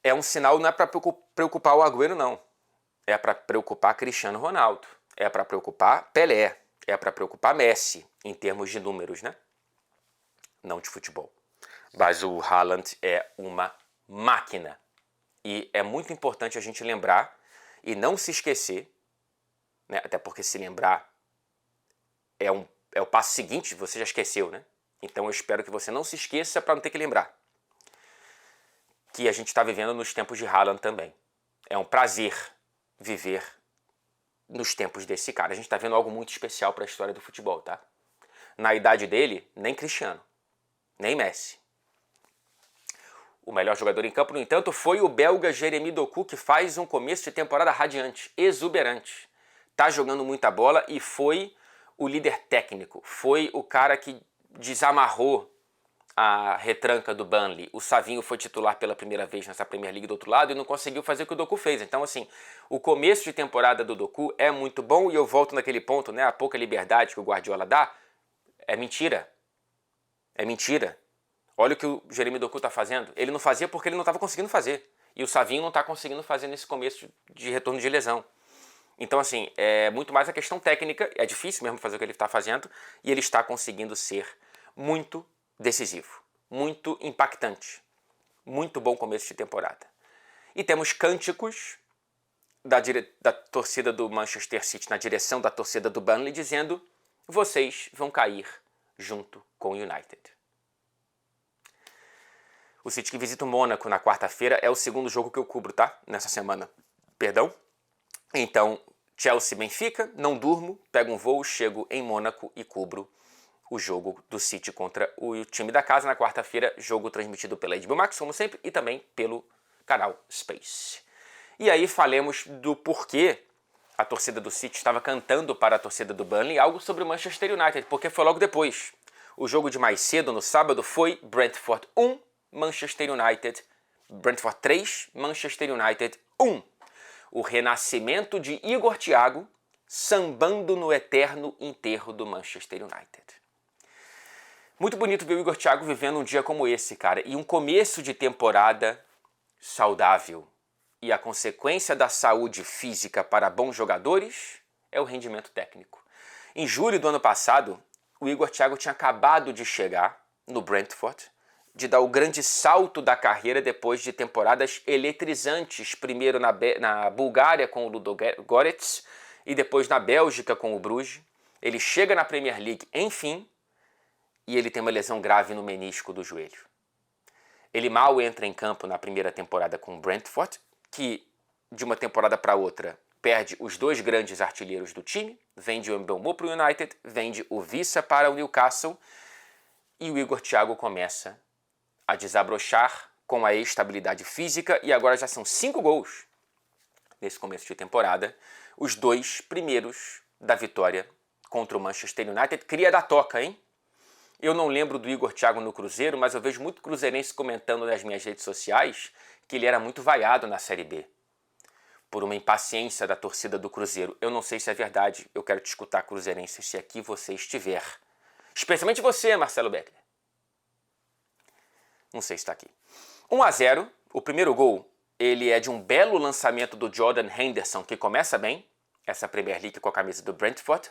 é um sinal, não é para preocupar o Agüero, não. É para preocupar Cristiano Ronaldo, é para preocupar Pelé, é para preocupar Messi, em termos de números, né? Não de futebol. Mas o Haaland é uma máquina. E é muito importante a gente lembrar e não se esquecer, né? Até porque se lembrar é o passo seguinte, você já esqueceu, né? Então eu espero que você não se esqueça para não ter que lembrar que a gente está vivendo nos tempos de Haaland também. É um prazer viver nos tempos desse cara. A gente está vendo algo muito especial para a história do futebol, tá? Na idade dele, nem Cristiano, nem Messi. O melhor jogador em campo, no entanto, foi o belga Jeremy Doku, que faz um começo de temporada radiante, exuberante. Tá jogando muita bola e foi o líder técnico. Foi o cara que desamarrou a retranca do Burnley. O Savinho foi titular pela primeira vez nessa Premier League do outro lado e não conseguiu fazer o que o Doku fez. Então, assim, o começo de temporada do Doku é muito bom, e eu volto naquele ponto, né? A pouca liberdade que o Guardiola dá é mentira. É mentira. Olha o que o Jeremy Doku está fazendo. Ele não fazia porque ele não estava conseguindo fazer. E o Savinho não está conseguindo fazer nesse começo de retorno de lesão. Então, assim, é muito mais a questão técnica. É difícil mesmo fazer o que ele está fazendo. E ele está conseguindo ser muito decisivo, muito impactante. Muito bom começo de temporada. E temos cânticos da torcida do Manchester City na direção da torcida do Burnley dizendo: vocês vão cair junto com o United. O City que visita o Mônaco na quarta-feira é o segundo jogo que eu cubro, tá? Nessa semana. Perdão. Então, Chelsea-Benfica, não durmo, pego um voo, chego em Mônaco e cubro o jogo do City contra o time da casa na quarta-feira, jogo transmitido pela HBO Max, como sempre, e também pelo canal Space. E aí falemos do porquê a torcida do City estava cantando para a torcida do Burnley algo sobre o Manchester United, porque foi logo depois. O jogo de mais cedo, no sábado, foi Brentford 1, Manchester United, Brentford 3, Manchester United 1. O renascimento de Igor Thiago sambando no eterno enterro do Manchester United. Muito bonito ver o Igor Thiago vivendo um dia como esse, cara, e um começo de temporada saudável. E a consequência da saúde física para bons jogadores é o rendimento técnico. Em julho do ano passado, o Igor Thiago tinha acabado de chegar no Brentford, de dar o grande salto da carreira depois de temporadas eletrizantes, primeiro na Bulgária com o Ludogorets e depois na Bélgica com o Bruges. Ele chega na Premier League, enfim, e ele tem uma lesão grave no menisco do joelho. Ele mal entra em campo na primeira temporada com o Brentford, que de uma temporada para outra perde os dois grandes artilheiros do time, vende o Mbeumo para o United, vende o Wissa para o Newcastle, e o Igor Thiago começa a desabrochar com a estabilidade física, e agora já são 5 gols nesse começo de temporada, os 2 primeiros da vitória contra o Manchester United. Cria da toca, hein? Eu não lembro do Igor Thiago no Cruzeiro, mas eu vejo muito cruzeirense comentando nas minhas redes sociais que ele era muito vaiado na Série B, por uma impaciência da torcida do Cruzeiro. Eu não sei se é verdade, eu quero te escutar, cruzeirense, se aqui você estiver. Especialmente você, Marcelo Becker. Não sei se está aqui. 1-0, o primeiro gol, ele é de um belo lançamento do Jordan Henderson, que começa bem, essa Premier League com a camisa do Brentford,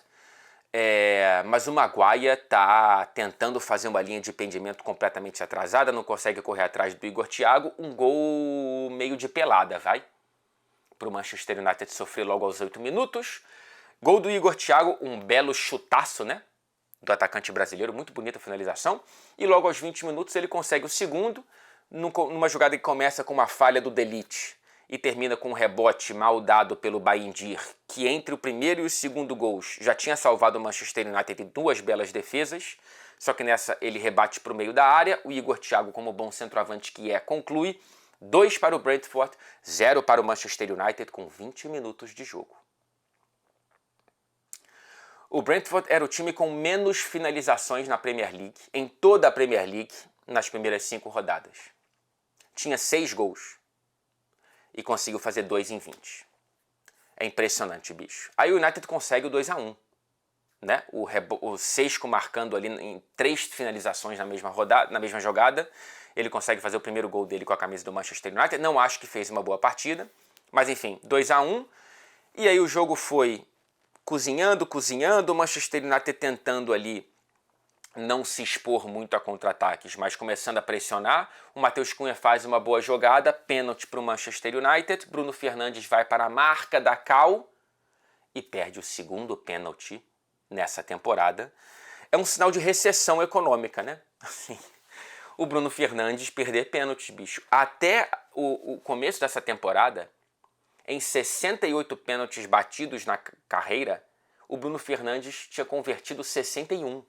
mas o Maguire está tentando fazer uma linha de pendimento completamente atrasada, não consegue correr atrás do Igor Thiago, um gol meio de pelada, vai? Para o Manchester United sofrer logo aos 8 minutos. Gol do Igor Thiago, um belo chutaço, né? Do atacante brasileiro, muito bonita a finalização. E logo aos 20 minutos ele consegue o segundo, numa jogada que começa com uma falha do De Ligt e termina com um rebote mal dado pelo Bayindir, que entre o primeiro e o segundo gols já tinha salvado o Manchester United em 2 belas defesas, só que nessa ele rebate para o meio da área. O Igor Thiago, como bom centroavante que é, conclui. 2 para o Brentford, 0 para o Manchester United com 20 minutos de jogo. O Brentford era o time com menos finalizações na Premier League, em toda a Premier League, nas primeiras 5 rodadas. Tinha 6 gols e conseguiu fazer 2 em 20. É impressionante, bicho. Aí o United consegue o 2-1. Né? O Sesco marcando ali em 3 finalizações na mesma jogada. Ele consegue fazer o primeiro gol dele com a camisa do Manchester United. Não acho que fez uma boa partida, mas enfim, 2-1. E aí o jogo foi cozinhando, o Manchester United tentando ali não se expor muito a contra-ataques, mas começando a pressionar. O Matheus Cunha faz uma boa jogada, pênalti para o Manchester United. Bruno Fernandes vai para a marca da cal e perde o segundo pênalti nessa temporada. É um sinal de recessão econômica, né? Assim, o Bruno Fernandes perder pênaltis, bicho. Até o começo dessa temporada, em 68 pênaltis batidos na carreira, o Bruno Fernandes tinha convertido 61.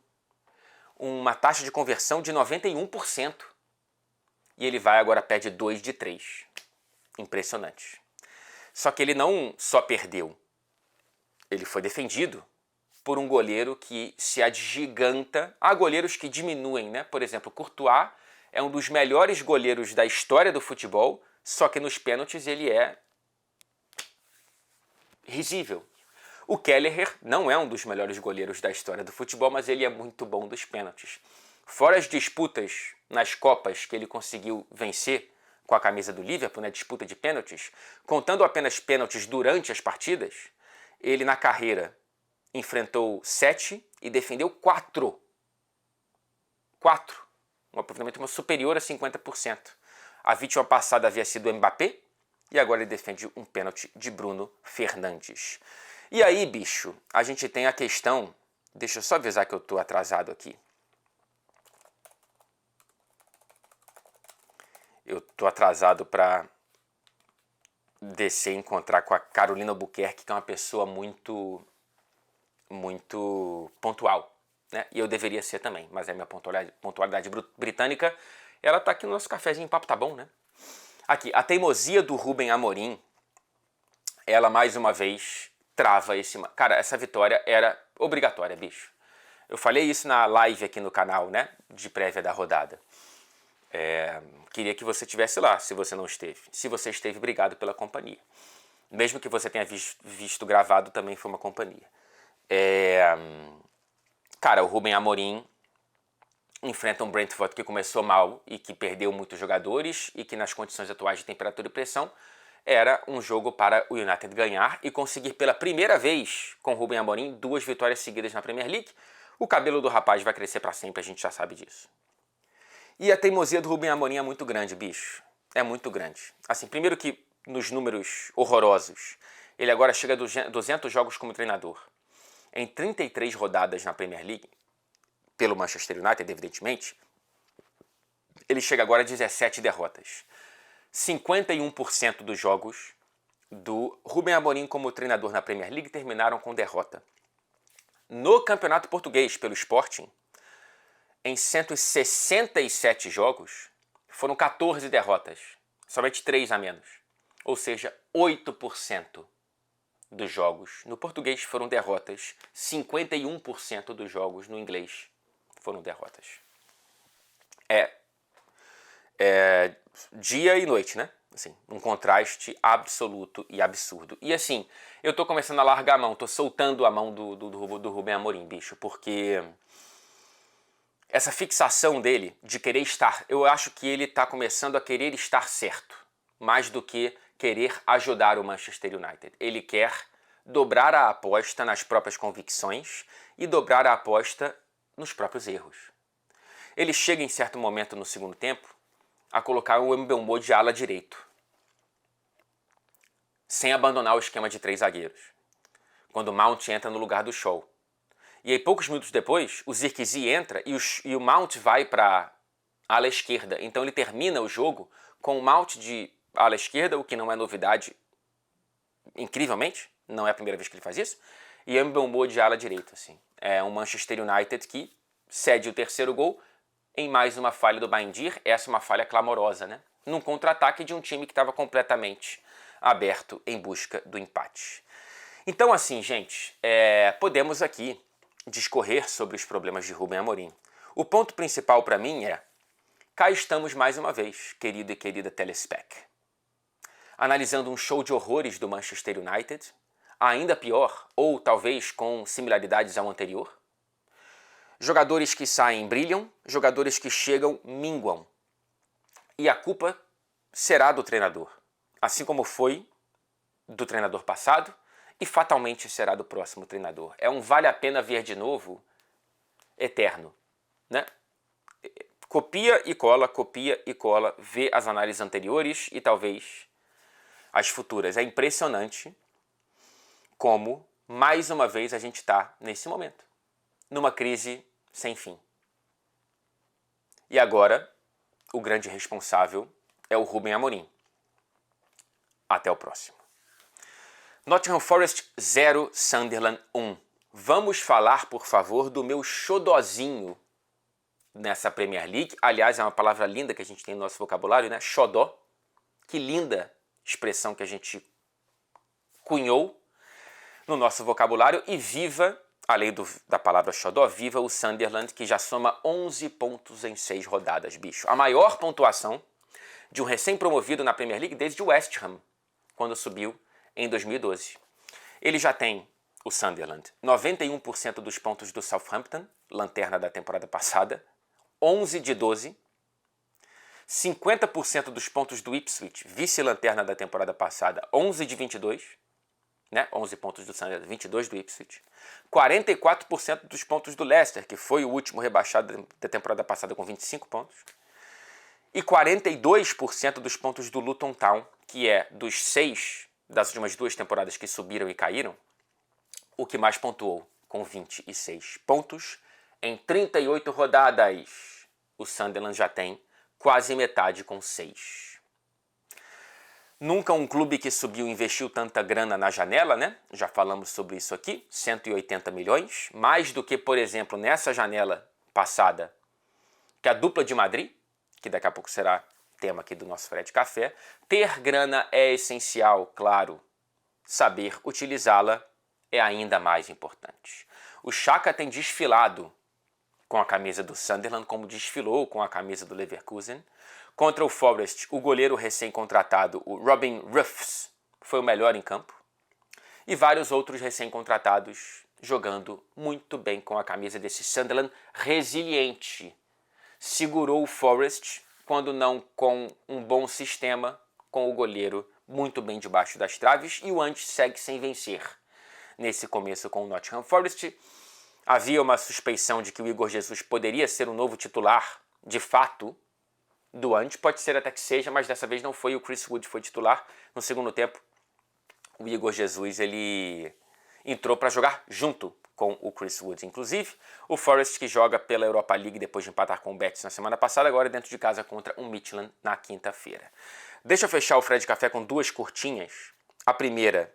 Uma taxa de conversão de 91%. E ele vai agora, pede 2 de 3. Impressionante. Só que ele não só perdeu, ele foi defendido por um goleiro que se agiganta. Há goleiros que diminuem, né? Por exemplo, Courtois é um dos melhores goleiros da história do futebol, só que nos pênaltis ele é risível. O Kelleher não é um dos melhores goleiros da história do futebol, mas ele é muito bom dos pênaltis. Fora as disputas nas Copas que ele conseguiu vencer com a camisa do Liverpool, né, disputa de pênaltis, contando apenas pênaltis durante as partidas, ele na carreira enfrentou 7 e defendeu 4. 4. Um aproveitamento superior a 50%. A vítima passada havia sido o Mbappé e agora ele defende um pênalti de Bruno Fernandes. E aí, bicho, a gente tem a questão Deixa eu só avisar que eu tô atrasado aqui. Eu tô atrasado para descer e encontrar com a Carolina Albuquerque, que é uma pessoa muito pontual, né? E eu deveria ser também, mas é minha pontualidade britânica. Ela tá aqui no nosso cafezinho, o papo tá bom, né? Aqui, a teimosia do Rubem Amorim, ela mais uma vez trava esse... Cara, essa vitória era obrigatória, bicho. Eu falei isso na live aqui no canal, né? De prévia da rodada. Queria que você estivesse lá, se você não esteve. Se você esteve, obrigado pela companhia. Mesmo que você tenha visto gravado, também foi uma companhia. Cara, o Rubem Amorim enfrenta um Brentford que começou mal e que perdeu muitos jogadores e que nas condições atuais de temperatura e pressão era um jogo para o United ganhar e conseguir pela primeira vez com o Rubem Amorim 2 vitórias seguidas na Premier League. O cabelo do rapaz vai crescer para sempre, a gente já sabe disso. E a teimosia do Rubem Amorim é muito grande, bicho. É muito grande. Assim, primeiro que nos números horrorosos, ele agora chega a 200 jogos como treinador. Em 33 rodadas na Premier League, pelo Manchester United, evidentemente, ele chega agora a 17 derrotas. 51% dos jogos do Rubem Amorim como treinador na Premier League terminaram com derrota. No Campeonato Português, pelo Sporting, em 167 jogos, foram 14 derrotas, somente 3 a menos. Ou seja, 8% dos jogos no português foram derrotas, 51% dos jogos no inglês foram derrotas. Dia e noite, né? Assim, um contraste absoluto e absurdo. E assim, eu tô começando a largar a mão, tô soltando a mão do Rubem Amorim, bicho, porque essa fixação dele de querer estar, eu acho que ele tá começando a querer estar certo, mais do que querer ajudar o Manchester United. Ele quer dobrar a aposta nas próprias convicções e dobrar a aposta nos próprios erros. Ele chega em certo momento no segundo tempo a colocar o Mbeumo de ala direito, sem abandonar o esquema de 3 zagueiros, quando o Mount entra no lugar do Shaw. E aí, poucos minutos depois, o Zirkzee entra e o Mount vai para a ala esquerda. Então ele termina o jogo com o Mount de ala esquerda, o que não é novidade, incrivelmente, não é a primeira vez que ele faz isso, e Mbeumo de ala direita. Assim. É um Manchester United que cede o terceiro gol em mais uma falha do Baindir, essa é uma falha clamorosa, né? Num contra-ataque de um time que estava completamente aberto em busca do empate. Então assim, gente, podemos aqui discorrer sobre os problemas de Rubem Amorim. O ponto principal para mim é, cá estamos mais uma vez, querido e querida telespec, analisando um show de horrores do Manchester United, ainda pior, ou talvez com similaridades ao anterior. Jogadores que saem brilham, jogadores que chegam minguam. E a culpa será do treinador, assim como foi do treinador passado e fatalmente será do próximo treinador. É um vale a pena ver de novo eterno, né? Copia e cola, vê as análises anteriores e talvez as futuras. É impressionante como, mais uma vez, a gente está nesse momento, numa crise sem fim. E agora, o grande responsável é o Rubem Amorim. Até o próximo. Nottingham Forest 0, Sunderland 1. Vamos falar, por favor, do meu xodozinho nessa Premier League. Aliás, é uma palavra linda que a gente tem no nosso vocabulário, né? Xodó. Que linda expressão que a gente cunhou no nosso vocabulário. E viva, além da palavra xodó, viva o Sunderland, que já soma 11 pontos em 6 rodadas, bicho. A maior pontuação de um recém-promovido na Premier League desde o West Ham, quando subiu em 2012. Ele já tem, o Sunderland, 91% dos pontos do Southampton, lanterna da temporada passada, 11 de 12. 50% dos pontos do Ipswich, vice-lanterna da temporada passada, 11 de 22. Né? 11 pontos do Sunderland, 22 do Ipswich. 44% dos pontos do Leicester, que foi o último rebaixado da temporada passada com 25 pontos. E 42% dos pontos do Luton Town, que é dos 6 das últimas 2 temporadas que subiram e caíram, o que mais pontuou. com 26 pontos. Em 38 rodadas, o Sunderland já tem quase metade com 6. Nunca um clube que subiu investiu tanta grana na janela, né? Já falamos sobre isso aqui, 180 milhões, mais do que, por exemplo, nessa janela passada, que a dupla de Madrid, que daqui a pouco será tema aqui do nosso Fred Café. Ter grana é essencial, claro. Saber utilizá-la é ainda mais importante. O Xhaka tem desfilado com a camisa do Sunderland, como desfilou com a camisa do Leverkusen. Contra o Forest, o goleiro recém-contratado, o Robin Ruffs, foi o melhor em campo. E vários outros recém-contratados jogando muito bem com a camisa desse Sunderland resiliente. Segurou o Forest, quando não com um bom sistema, com o goleiro muito bem debaixo das traves, e o Ante segue sem vencer. Nesse começo com o Nottingham Forest, havia uma suspeição de que o Igor Jesus poderia ser o novo titular, de fato, do Ante. Pode ser até que seja, mas dessa vez não foi. O Chris Wood foi titular. No segundo tempo, o Igor Jesus ele entrou para jogar junto com o Chris Wood. Inclusive, o Forest, que joga pela Europa League depois de empatar com o Betis na semana passada, agora dentro de casa contra o Midtjylland na quinta-feira. Deixa eu fechar o Fred Café com duas curtinhas. A primeira,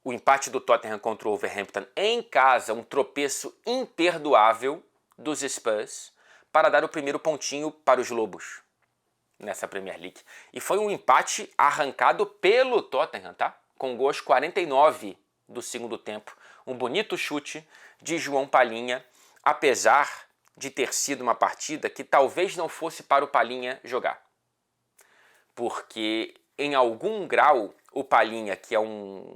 o empate do Tottenham contra o Wolverhampton em casa, um tropeço imperdoável dos Spurs para dar o primeiro pontinho para os Lobos nessa Premier League. E foi um empate arrancado pelo Tottenham, tá? Com gol aos 49 do segundo tempo. Um bonito chute de João Palhinha, apesar de ter sido uma partida que talvez não fosse para o Palhinha jogar. Porque, em algum grau, o Palhinha, que é um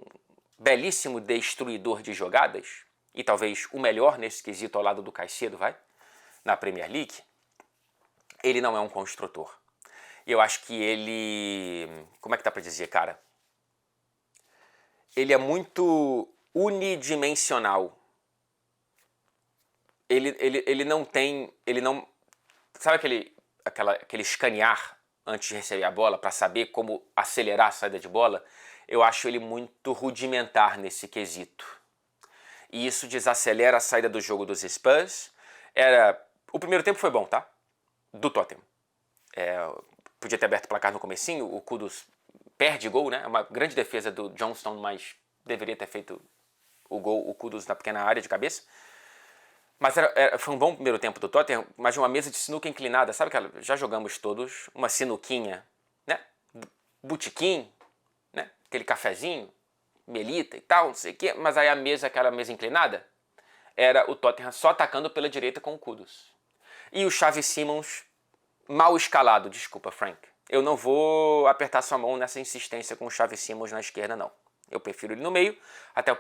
belíssimo destruidor de jogadas, e talvez o melhor nesse quesito ao lado do Caicedo, na Premier League, ele não é um construtor. Eu acho que ele... Como é que dá pra dizer, cara? Ele é muito unidimensional. Ele não tem... Ele não... Sabe aquele escanear antes de receber a bola para saber como acelerar a saída de bola? Eu acho ele muito rudimentar nesse quesito. E isso desacelera a saída do jogo dos Spurs. O primeiro tempo foi bom, tá? Do Tottenham. Podia ter aberto o placar no comecinho, o Kudus perde gol, né? É uma grande defesa do Johnston, mas deveria ter feito o gol, o Kudus na pequena área de cabeça. Mas foi um bom primeiro tempo do Tottenham, mas de uma mesa de sinuca inclinada. Sabe que já jogamos todos uma sinuquinha, né? Botequim, né? Aquele cafezinho, melita e tal, não sei o quê. Mas aí aquela mesa inclinada, era o Tottenham só atacando pela direita com o Kudus. E o Xavi Simons mal escalado, desculpa, Frank. Eu não vou apertar sua mão nessa insistência com o Xavi Simons na esquerda, não. Eu prefiro ele no meio, até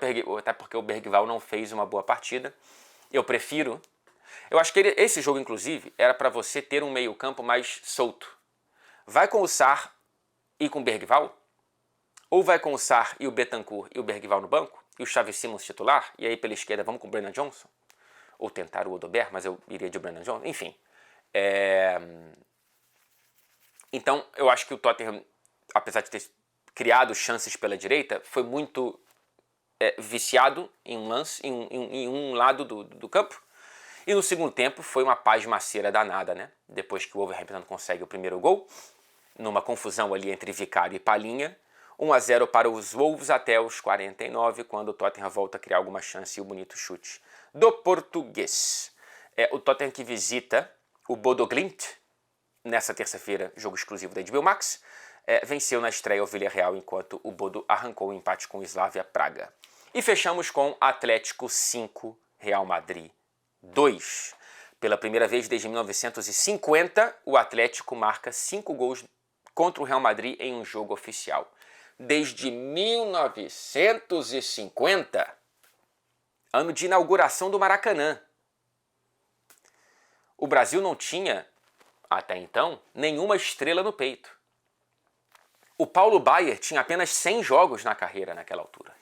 porque o Bergvall não fez uma boa partida. Eu acho que esse jogo, inclusive, era para você ter um meio-campo mais solto. Vai com o Sarr e com o Bergvall? Ou vai com o Sarr e o Bentancur e o Bergvall no banco? E o Xavi Simons titular? E aí pela esquerda vamos com o Brennan Johnson? Ou tentar o Odobert, mas eu iria de Brennan Johnson? Enfim. Então, eu acho que o Tottenham, apesar de ter criado chances pela direita, foi muito viciado em um lance, em um lado do campo. E no segundo tempo foi uma pasmaceira danada, né? Depois que o Wolverhampton consegue o primeiro gol, numa confusão ali entre Vicário e Palhinha, 1-0 para os Wolves até os 49, quando o Tottenham volta a criar alguma chance e o bonito chute do português. O Tottenham que visita o Bodo Glimt nessa terça-feira, jogo exclusivo da HBO Max, venceu na estreia o Villarreal, enquanto o Bodo arrancou o empate com o Slavia Praga. E fechamos com Atlético 5, Real Madrid 2. Pela primeira vez desde 1950, o Atlético marca 5 gols contra o Real Madrid em um jogo oficial. Desde 1950, ano de inauguração do Maracanã, o Brasil não tinha, até então, nenhuma estrela no peito. O Paulo Baier tinha apenas 100 jogos na carreira naquela altura.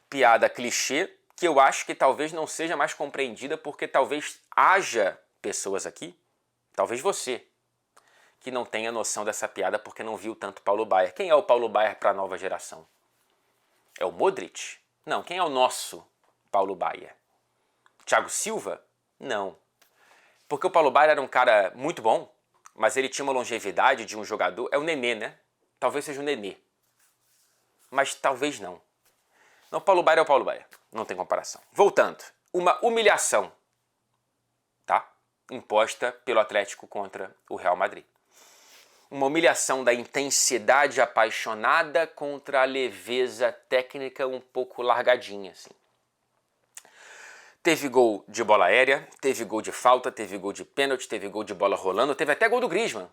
Piada clichê, que eu acho que talvez não seja mais compreendida porque talvez haja pessoas aqui, talvez você, que não tenha noção dessa piada porque não viu tanto Paulo Baier. Quem é o Paulo Baier para a nova geração? É o Modric? Não, quem é o nosso Paulo Baier? Thiago Silva? Não. Porque o Paulo Baier era um cara muito bom, mas ele tinha uma longevidade de um jogador... É o Nenê, né? Talvez seja o Nenê. Mas talvez não. Não, Paulo Baier é o Paulo Baier. Não tem comparação. Voltando. Uma humilhação, tá? Imposta pelo Atlético contra o Real Madrid. Uma humilhação da intensidade apaixonada contra a leveza técnica um pouco largadinha, assim. Teve gol de bola aérea, teve gol de falta, teve gol de pênalti, teve gol de bola rolando, teve até gol do Griezmann,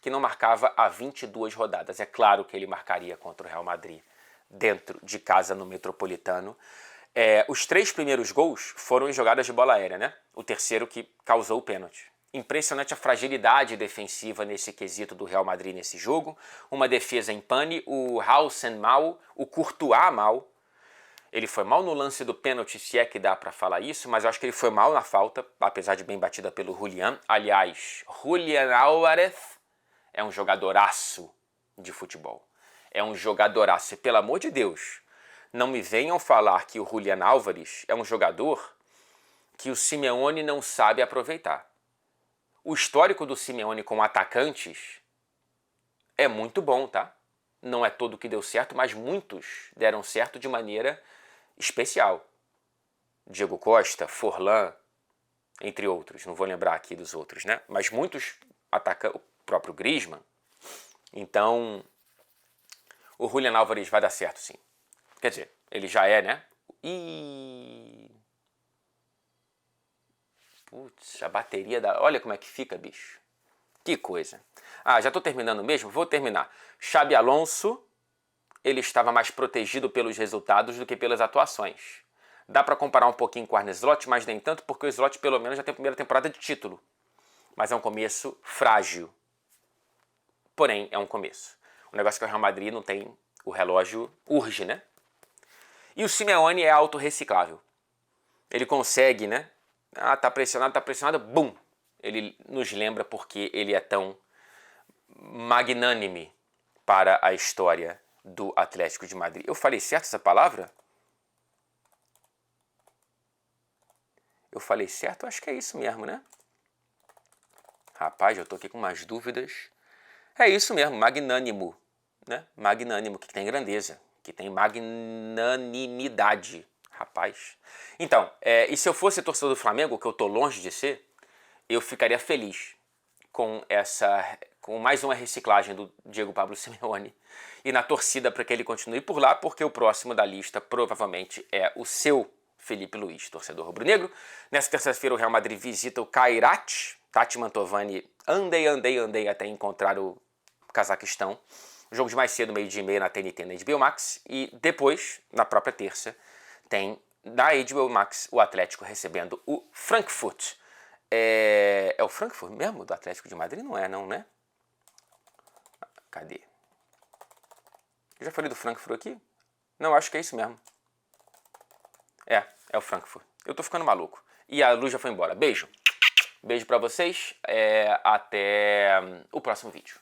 que não marcava há 22 rodadas. É claro que ele marcaria contra o Real Madrid dentro de casa no Metropolitano. Os 3 primeiros gols foram em jogadas de bola aérea, né? O terceiro que causou o pênalti. Impressionante a fragilidade defensiva nesse quesito do Real Madrid nesse jogo. Uma defesa em pane, o Hausen mal, o Courtois mal. Ele foi mal no lance do pênalti, se é que dá para falar isso, mas eu acho que ele foi mal na falta, apesar de bem batida pelo Julián. Aliás, Julián Álvarez é um jogadoraço de futebol. É um jogadoraço. E, pelo amor de Deus, não me venham falar que o Julián Álvarez é um jogador que o Simeone não sabe aproveitar. O histórico do Simeone com atacantes é muito bom, tá? Não é todo que deu certo, mas muitos deram certo de maneira especial. Diego Costa, Forlan, entre outros. Não vou lembrar aqui dos outros, né? Mas muitos atacam, o próprio Griezmann. Então, o Julián Álvarez vai dar certo, sim. Quer dizer, ele já é, né? Putz, a bateria da... Olha como é que fica, bicho. Que coisa. Já tô terminando mesmo? Vou terminar. Xabi Alonso, ele estava mais protegido pelos resultados do que pelas atuações. Dá para comparar um pouquinho com o Arne Slot, mas nem tanto, porque o Slot pelo menos já tem a primeira temporada de título. Mas é um começo frágil. Porém, é um começo. O negócio é que o Real Madrid não tem... O relógio urge, né? E o Simeone é autorreciclável. Ele consegue, né? Tá pressionado, bum! Ele nos lembra porque ele é tão magnânime para a história do Atlético de Madrid. Eu falei certo essa palavra? Eu falei certo? Eu acho que é isso mesmo, né? Rapaz, eu tô aqui com umas dúvidas. É isso mesmo, magnânimo, né? Magnânimo, que tem grandeza, que tem magnanimidade. Rapaz. Então, e se eu fosse torcedor do Flamengo, que eu tô longe de ser, eu ficaria feliz com mais uma reciclagem do Diego Pablo Simeone e na torcida para que ele continue por lá, porque o próximo da lista provavelmente é o seu Felipe Luiz, torcedor rubro-negro. Nessa terça-feira o Real Madrid visita o Kairat. Tati Mantovani, andei até encontrar o Cazaquistão. Jogo de mais cedo, 12h30 na TNT, na HBO Max. E depois, na própria terça, tem na HBO Max o Atlético recebendo o Frankfurt. É o Frankfurt mesmo do Atlético de Madrid? Não é não, né? Cadê? Eu já falei do Frankfurt aqui? Não, acho que é isso mesmo. É o Frankfurt. Eu tô ficando maluco. E a luz já foi embora. Beijo. Beijo pra vocês. Até o próximo vídeo.